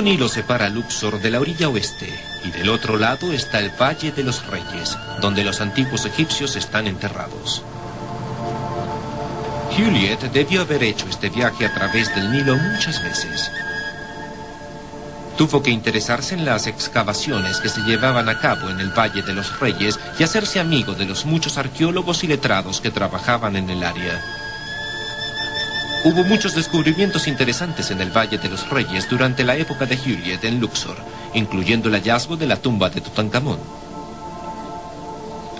río Nilo separa Luxor de la orilla oeste, y del otro lado está el Valle de los Reyes, donde los antiguos egipcios están enterrados. Juliet debió haber hecho este viaje a través del Nilo muchas veces. Tuvo que interesarse en las excavaciones que se llevaban a cabo en el Valle de los Reyes y hacerse amigo de los muchos arqueólogos y letrados que trabajaban en el área. Hubo muchos descubrimientos interesantes en el Valle de los Reyes durante la época de Juliet en Luxor, incluyendo el hallazgo de la tumba de Tutankamón.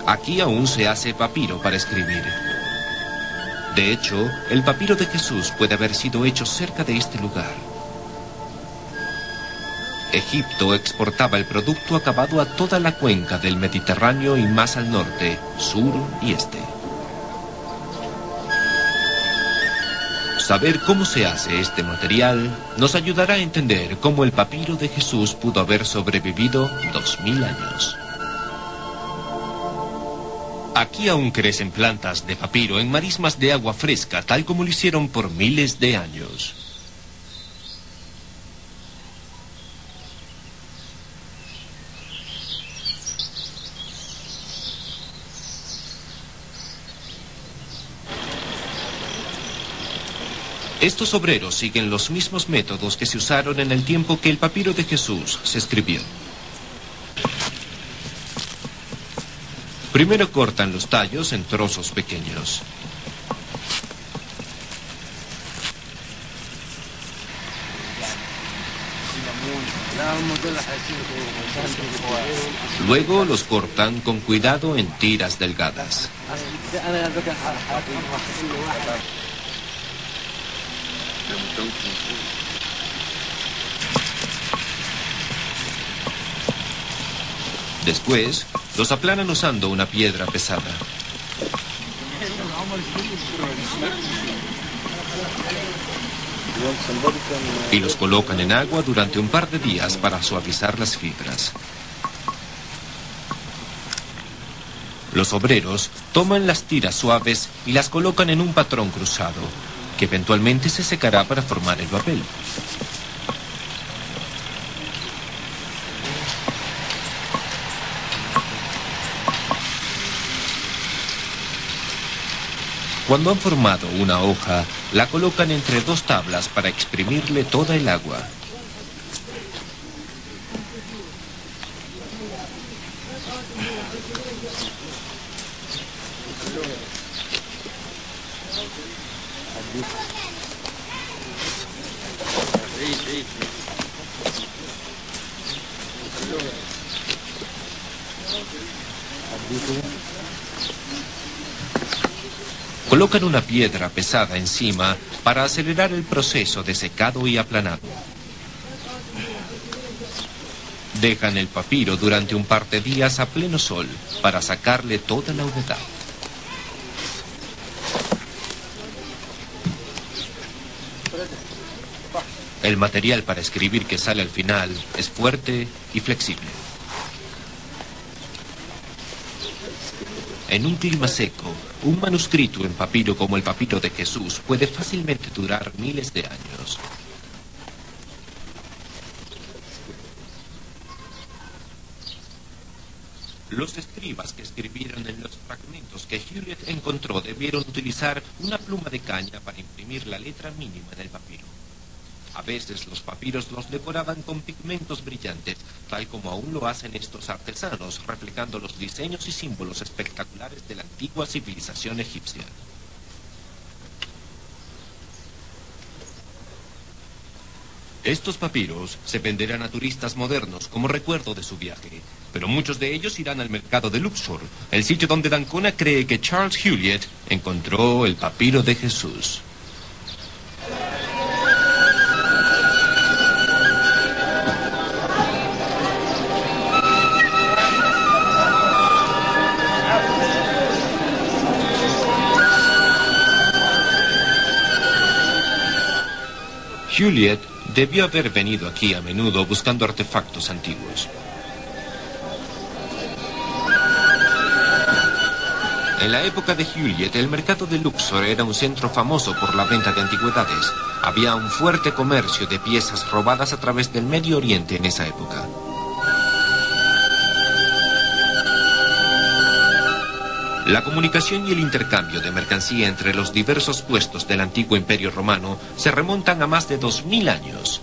Aquí aún se hace papiro para escribir. De hecho, el papiro de Jesús puede haber sido hecho cerca de este lugar. Egipto exportaba el producto acabado a toda la cuenca del Mediterráneo y más al norte, sur y este. Saber cómo se hace este material nos ayudará a entender cómo el papiro de Jesús pudo haber sobrevivido 2000 años. Aquí aún crecen plantas de papiro en marismas de agua fresca, tal como lo hicieron por miles de años. Estos obreros siguen los mismos métodos que se usaron en el tiempo que el papiro de Jesús se escribió. Primero cortan los tallos en trozos pequeños. Luego los cortan con cuidado en tiras delgadas. Después, los aplanan usando una piedra pesada. Y los colocan en agua durante un par de días para suavizar las fibras. Los obreros toman las tiras suaves y las colocan en un patrón cruzado, que eventualmente se secará para formar el papel. Cuando han formado una hoja, la colocan entre dos tablas para exprimirle toda el agua. Colocan una piedra pesada encima para acelerar el proceso de secado y aplanado. Dejan el papiro durante un par de días a pleno sol para sacarle toda la humedad. El material para escribir que sale al final es fuerte y flexible. En un clima seco, un manuscrito en papiro como el papiro de Jesús puede fácilmente durar miles de años. Los escribas que escribieron en los fragmentos que Juliet encontró debieron utilizar una pluma de caña para imprimir la letra mínima en el papiro. A veces los papiros los decoraban con pigmentos brillantes, tal como aún lo hacen estos artesanos, reflejando los diseños y símbolos espectaculares de la antigua civilización egipcia. Estos papiros se venderán a turistas modernos como recuerdo de su viaje, pero muchos de ellos irán al mercado de Luxor, el sitio donde d'Ancona cree que Charles Juliet encontró el papiro de Jesús. Juliet debió haber venido aquí a menudo buscando artefactos antiguos. En la época de Joliet, el mercado de Luxor era un centro famoso por la venta de antigüedades. Había un fuerte comercio de piezas robadas a través del Medio Oriente en esa época. La comunicación y el intercambio de mercancía entre los diversos puestos del antiguo Imperio Romano se remontan a más de 2000 años.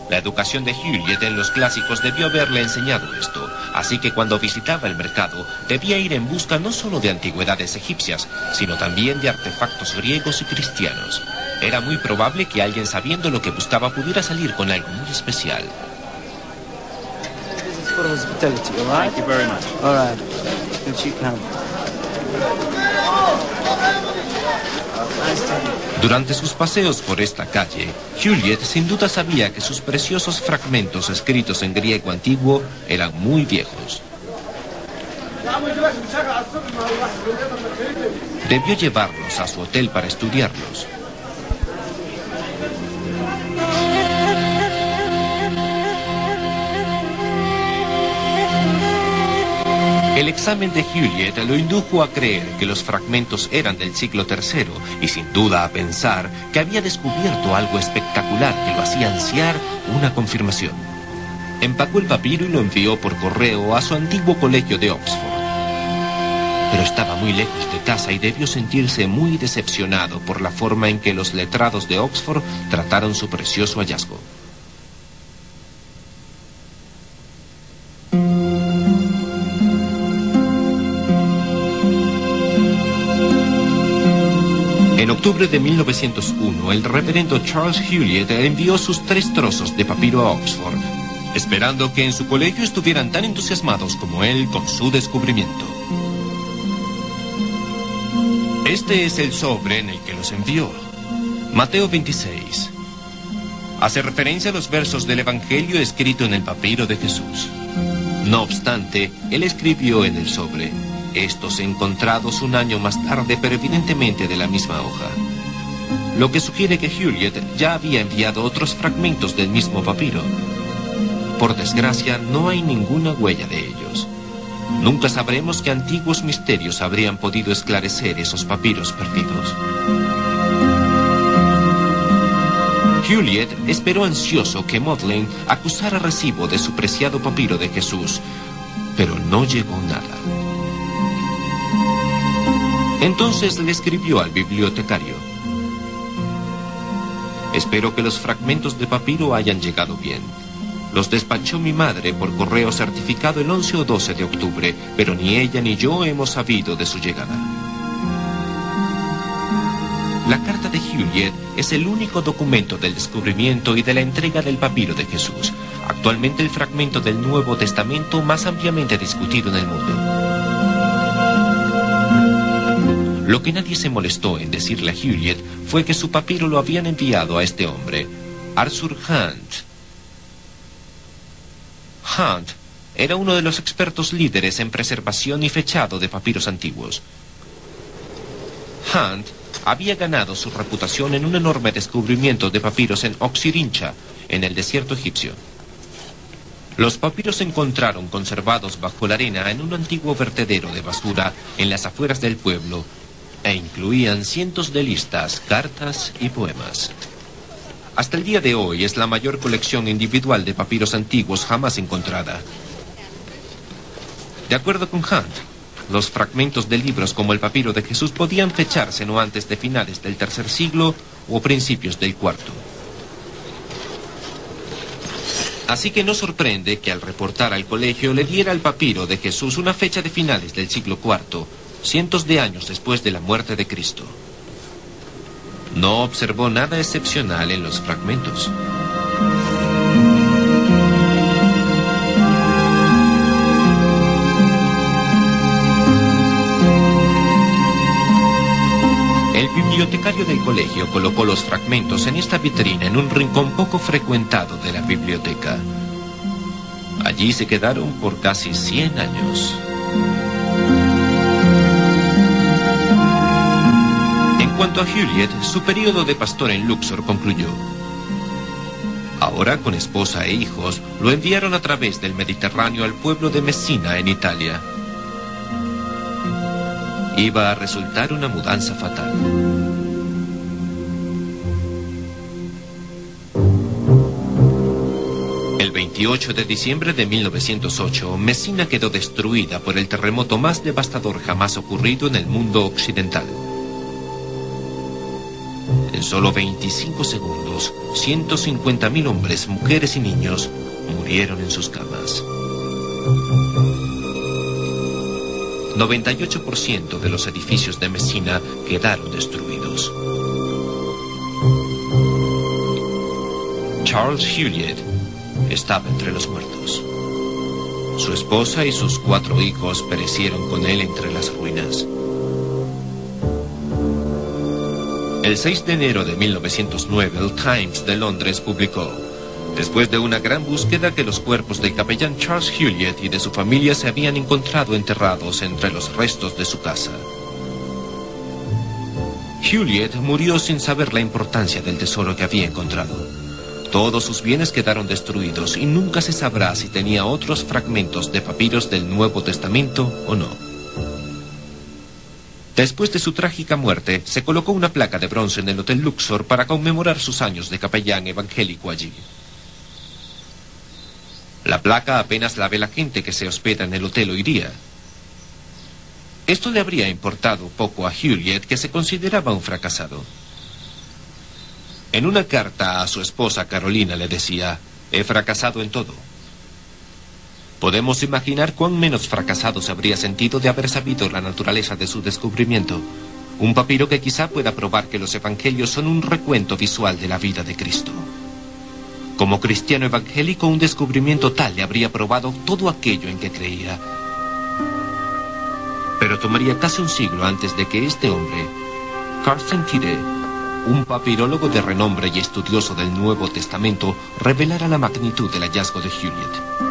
La educación de Joliet en los clásicos debió haberle enseñado esto, así que cuando visitaba el mercado debía ir en busca no solo de antigüedades egipcias, sino también de artefactos griegos y cristianos. Era muy probable que alguien sabiendo lo que buscaba pudiera salir con algo muy especial. Thank you very much. All right. Durante sus paseos por esta calle, Joliet sin duda sabía que sus preciosos fragmentos escritos en griego antiguo eran muy viejos. Debió llevarlos a su hotel para estudiarlos. El examen de Joliet lo indujo a creer que los fragmentos eran del siglo III y sin duda a pensar que había descubierto algo espectacular que lo hacía ansiar una confirmación. Empacó el papiro y lo envió por correo a su antiguo colegio de Oxford. Pero estaba muy lejos de casa y debió sentirse muy decepcionado por la forma en que los letrados de Oxford trataron su precioso hallazgo. En octubre de 1901, el reverendo Charles Joliet envió sus 3 trozos de papiro a Oxford, esperando que en su colegio estuvieran tan entusiasmados como él con su descubrimiento. Este es el sobre en el que los envió. Mateo 26. Hace referencia a los versos del Evangelio escrito en el papiro de Jesús. No obstante, él escribió en el sobre: estos encontrados un año más tarde, pero evidentemente de la misma hoja. Lo que sugiere que Joliet ya había enviado otros fragmentos del mismo papiro. Por desgracia, no hay ninguna huella de ellos. Nunca sabremos qué antiguos misterios habrían podido esclarecer esos papiros perdidos. Joliet esperó ansioso que Maudlin acusara recibo de su preciado papiro de Jesús, pero no llegó nada. Entonces le escribió al bibliotecario: espero que los fragmentos de papiro hayan llegado bien. Los despachó mi madre por correo certificado el 11 o 12 de octubre, pero ni ella ni yo hemos sabido de su llegada. La carta de Joliet es el único documento del descubrimiento y de la entrega del papiro de Jesús, actualmente el fragmento del Nuevo Testamento más ampliamente discutido en el mundo. Lo que nadie se molestó en decirle a Joliet fue que su papiro lo habían enviado a este hombre, Arthur Hunt. Hunt era uno de los expertos líderes en preservación y fechado de papiros antiguos. Hunt había ganado su reputación en un enorme descubrimiento de papiros en Oxirrincha, en el desierto egipcio. Los papiros se encontraron conservados bajo la arena en un antiguo vertedero de basura en las afueras del pueblo, e incluían cientos de listas, cartas y poemas. Hasta el día de hoy es la mayor colección individual de papiros antiguos jamás encontrada. De acuerdo con Hunt, los fragmentos de libros como el papiro de Jesús podían fecharse no antes de finales del III siglo o principios del IV. Así que no sorprende que al reportar al colegio le diera al papiro de Jesús una fecha de finales del siglo IV, cientos de años después de la muerte de Cristo. No observó nada excepcional en los fragmentos. El bibliotecario del colegio colocó los fragmentos en esta vitrina en un rincón poco frecuentado de la biblioteca. Allí se quedaron por casi 100 años. En cuanto a Joliet, su periodo de pastor en Luxor concluyó. Ahora, con esposa e hijos, lo enviaron a través del Mediterráneo al pueblo de Messina, en Italia. iba a resultar una mudanza fatal. El 28 de diciembre de 1908, Messina quedó destruida por el terremoto más devastador jamás ocurrido en el mundo occidental. En solo 25 segundos, 150.000 hombres, mujeres y niños murieron en sus camas. 98% de los edificios de Messina quedaron destruidos. Charles Joliet estaba entre los muertos. Su esposa y sus 4 hijos perecieron con él entre las ruinas. El 6 de enero de 1909, el Times de Londres publicó: después de una gran búsqueda, que los cuerpos del capellán Charles Joliet y de su familia se habían encontrado enterrados entre los restos de su casa. Joliet murió sin saber la importancia del tesoro que había encontrado. Todos sus bienes quedaron destruidos y nunca se sabrá si tenía otros fragmentos de papiros del Nuevo Testamento o no. Después de su trágica muerte, se colocó una placa de bronce en el Hotel Luxor para conmemorar sus años de capellán evangélico allí. La placa apenas la ve la gente que se hospeda en el hotel hoy día. Esto le habría importado poco a Joliet, que se consideraba un fracasado. En una carta a su esposa Carolina le decía: he fracasado en todo. Podemos imaginar cuán menos fracasado se habría sentido de haber sabido la naturaleza de su descubrimiento. Un papiro que quizá pueda probar que los evangelios son un recuento visual de la vida de Cristo. Como cristiano evangélico, un descubrimiento tal le habría probado todo aquello en que creía. Pero tomaría casi un siglo antes de que este hombre, Carsten Thiede, un papirólogo de renombre y estudioso del Nuevo Testamento, revelara la magnitud del hallazgo de Joliet.